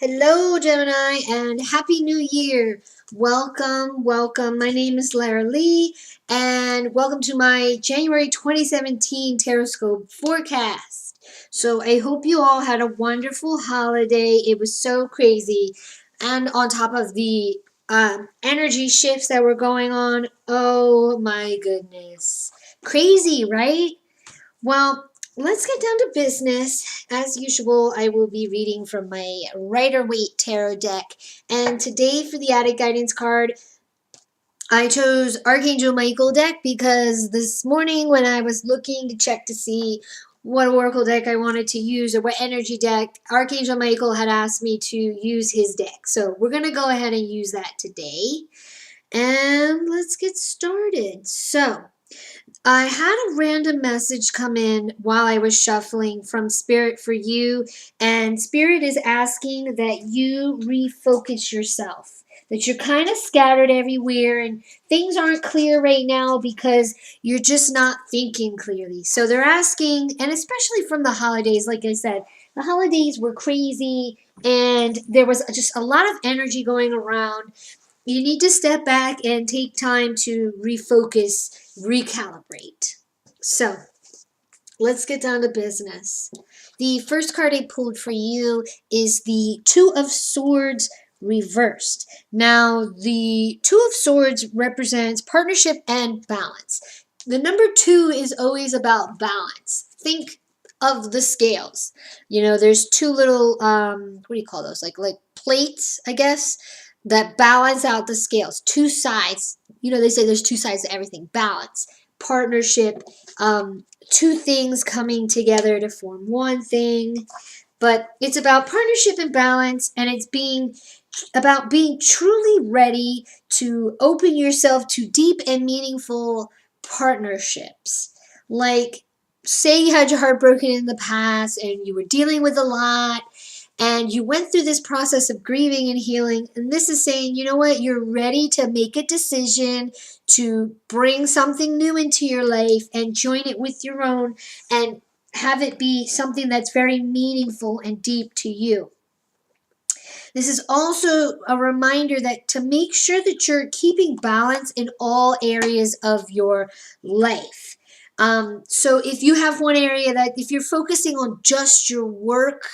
Hello, Gemini, and Happy New Year. Welcome, welcome. My name is Lara Lee, and welcome to my January 2017 Tarotscope forecast. So, I hope you all had a wonderful holiday. It was so crazy. And on top of the energy shifts that were going on, oh my goodness. Crazy, right? Well, let's get down to business. As usual, I will be reading from my Rider-Waite Tarot deck. And today for the added guidance card, I chose Archangel Michael deck because this morning when I was looking to check to see what oracle deck I wanted to use or what energy deck, Archangel Michael had asked me to use his deck. So we're going to go ahead and use that today. And let's get started. So, I had a random message come in while I was shuffling from Spirit for you, and Spirit is asking that you refocus yourself. That you're kind of scattered everywhere and things aren't clear right now because you're just not thinking clearly. So they're asking, and especially from the holidays, like I said, the holidays were crazy and there was just a lot of energy going around. You need to step back and take time to refocus, recalibrate. So, let's get down to business. The first card I pulled for you is the Two of Swords reversed. Now, the Two of Swords represents partnership and balance. The number two is always about balance. Think of the scales. You know, there's two little, what do you call those? Like plates, I guess, that balance out the scales. Two sides. You know, they say there's two sides to everything. Balance, partnership, two things coming together to form one thing. But it's about partnership and balance, and it's about being truly ready to open yourself to deep and meaningful partnerships. Like, say you had your heart broken in the past and you were dealing with a lot and you went through this process of grieving and healing, and this is saying, you know what, you're ready to make a decision to bring something new into your life and join it with your own and have it be something that's very meaningful and deep to you. This is also a reminder that to make sure that you're keeping balance in all areas of your life. So if you have one area that if you're focusing on just your work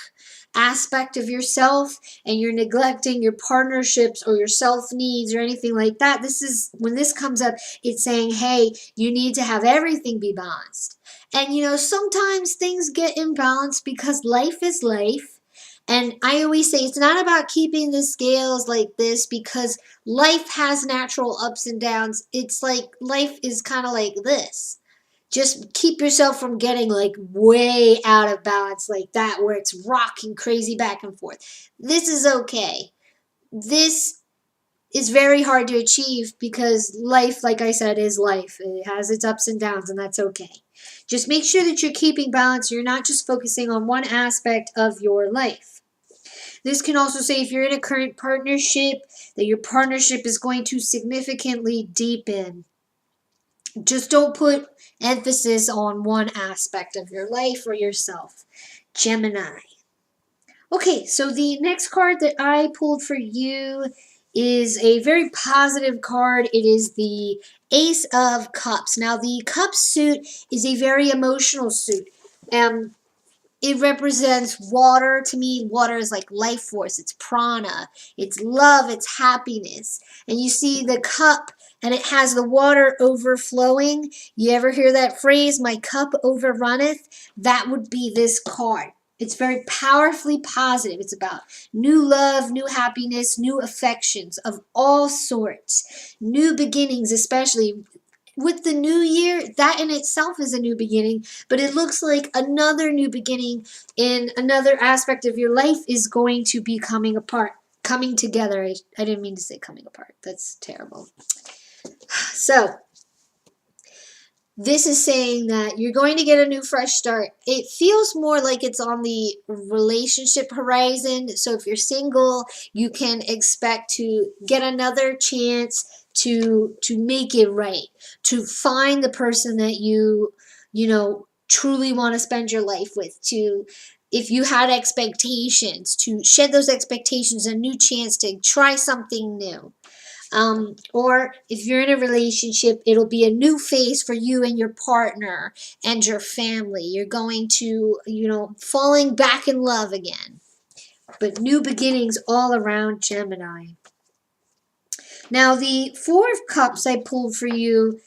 aspect of yourself and you're neglecting your partnerships or your self needs or anything like that, this is when this comes up, it's saying, hey, you need to have everything be balanced. And you know, sometimes things get imbalanced because life is life. And I always say it's not about keeping the scales like this because life has natural ups and downs. It's like life is kind of like this. Just keep yourself from getting like way out of balance like that where it's rocking crazy back and forth. This is okay. This is very hard to achieve because life, like I said, is life. It has its ups and downs, and that's okay. Just make sure that you're keeping balance. You're not just focusing on one aspect of your life. This can also say if you're in a current partnership, that your partnership is going to significantly deepen. Just don't put emphasis on one aspect of your life or yourself. Gemini. Okay, so the next card that I pulled for you is a very positive card. It is the Ace of Cups. Now, the Cup suit is a very emotional suit. It represents water. To me, water is like life force. It's prana. It's love. It's happiness. And you see the cup, and it has the water overflowing. You ever hear that phrase, my cup overrunneth? That would be this card. It's very powerfully positive. It's about new love, new happiness, new affections of all sorts. New beginnings, especially with the new year, that in itself is a new beginning, but it looks like another new beginning in another aspect of your life is going to be coming apart, coming together. I didn't mean to say coming apart. That's terrible. So, this is saying that you're going to get a new fresh start. It feels more like it's on the relationship horizon. So if you're single, you can expect to get another chance to make it right, to find the person that you truly want to spend your life with, to if you had expectations, to shed those expectations, a new chance to try something new. Or if you're in a relationship, it'll be a new phase for you and your partner and your family. You're going to, falling back in love again. But new beginnings all around, Gemini. Now, the Four of Cups I pulled for you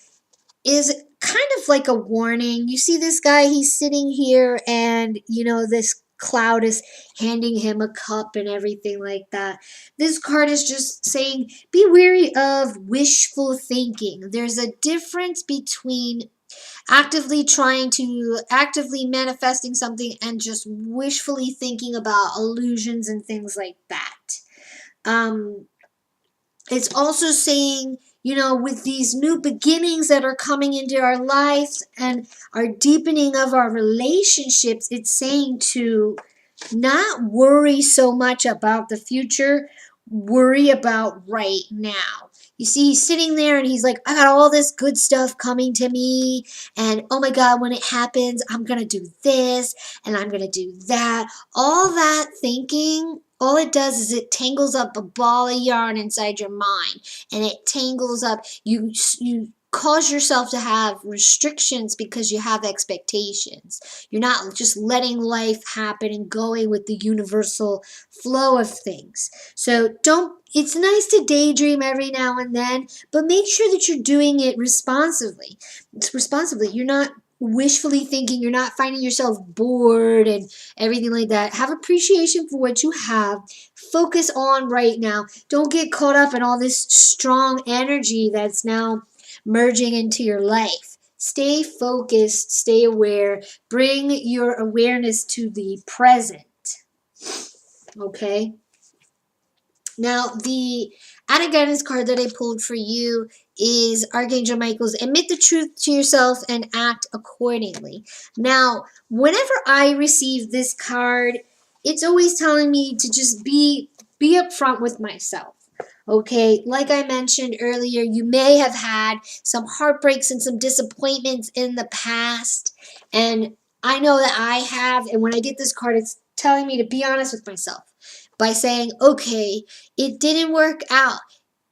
is kind of like a warning. You see this guy, he's sitting here and, this cloud is handing him a cup and everything like that. This card is just saying, be wary of wishful thinking. There's a difference between actively manifesting something and just wishfully thinking about illusions and things like that. It's also saying, with these new beginnings that are coming into our lives and our deepening of our relationships, it's saying to not worry so much about the future, worry about right now. You see, he's sitting there and he's like, I got all this good stuff coming to me. And oh my God, when it happens, I'm going to do this and I'm going to do that. All that thinking, all it does is it tangles up a ball of yarn inside your mind. And it tangles up. You cause yourself to have restrictions because you have expectations. You're not just letting life happen and going with the universal flow of things. So it's nice to daydream every now and then, but make sure that you're doing it responsibly. You're not wishfully thinking, you're not finding yourself bored and everything like that. Have appreciation for what you have. Focus on right now. Don't get caught up in all this strong energy that's now merging into your life. Stay focused, stay aware, bring your awareness to the present. Okay? Now, the added guidance card that I pulled for you is Archangel Michael's Admit the Truth to Yourself and Act Accordingly. Now, whenever I receive this card, it's always telling me to just be upfront with myself. Okay, like I mentioned earlier, you may have had some heartbreaks and some disappointments in the past. And I know that I have. And when I get this card, it's telling me to be honest with myself by saying, okay, it didn't work out.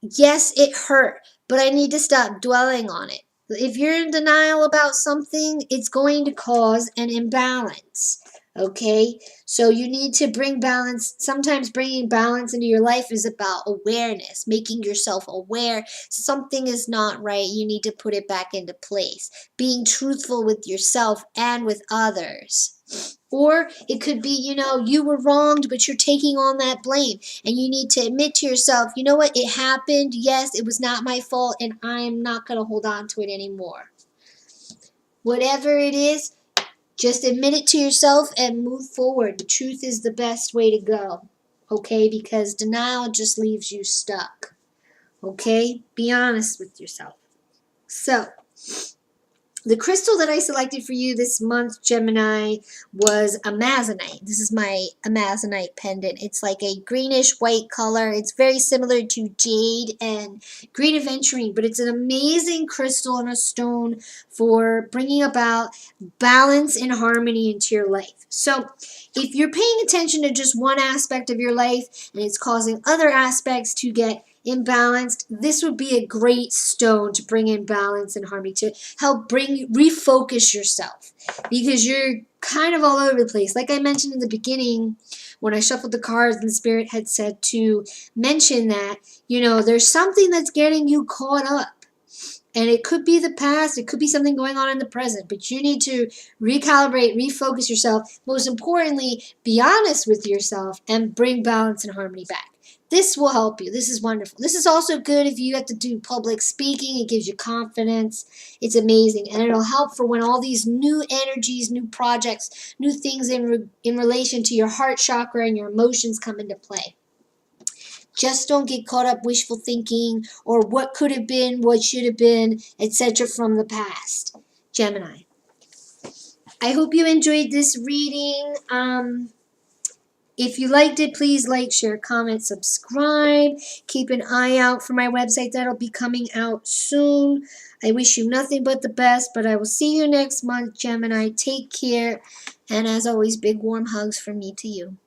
Yes, it hurt, but I need to stop dwelling on it. If you're in denial about something, it's going to cause an imbalance. Okay, so you need to bring balance. Sometimes bringing balance into your life is about awareness, making yourself aware something is not right. You need to put it back into place. Being truthful with yourself and with others. Or it could be, you were wronged, but you're taking on that blame. And you need to admit to yourself, you know what, it happened. Yes, it was not my fault, and I'm not going to hold on to it anymore. Whatever it is, just admit it to yourself and move forward. The truth is the best way to go, okay? Because denial just leaves you stuck, okay? Be honest with yourself. So, the crystal that I selected for you this month, Gemini, was amazonite. This is my amazonite pendant. It's like a greenish white color. It's very similar to jade and green aventurine, but it's an amazing crystal and a stone for bringing about balance and harmony into your life. So if you're paying attention to just one aspect of your life and it's causing other aspects to get imbalanced, this would be a great stone to bring in balance and harmony, to help refocus yourself, because you're kind of all over the place. Like I mentioned in the beginning when I shuffled the cards, and the spirit had said to mention that, there's something that's getting you caught up. And it could be the past, it could be something going on in the present, but you need to recalibrate, refocus yourself. Most importantly, be honest with yourself and bring balance and harmony back. This will help you. This is wonderful. This is also good if you have to do public speaking. It gives you confidence. It's amazing. And it'll help for when all these new energies, new projects, new things in relation to your heart chakra and your emotions come into play. Just don't get caught up wishful thinking or what could have been, what should have been, etc. from the past. Gemini. I hope you enjoyed this reading. If you liked it, please like, share, comment, subscribe. Keep an eye out for my website. That'll be coming out soon. I wish you nothing but the best, but I will see you next month, Gemini. Take care. And as always, big warm hugs from me to you.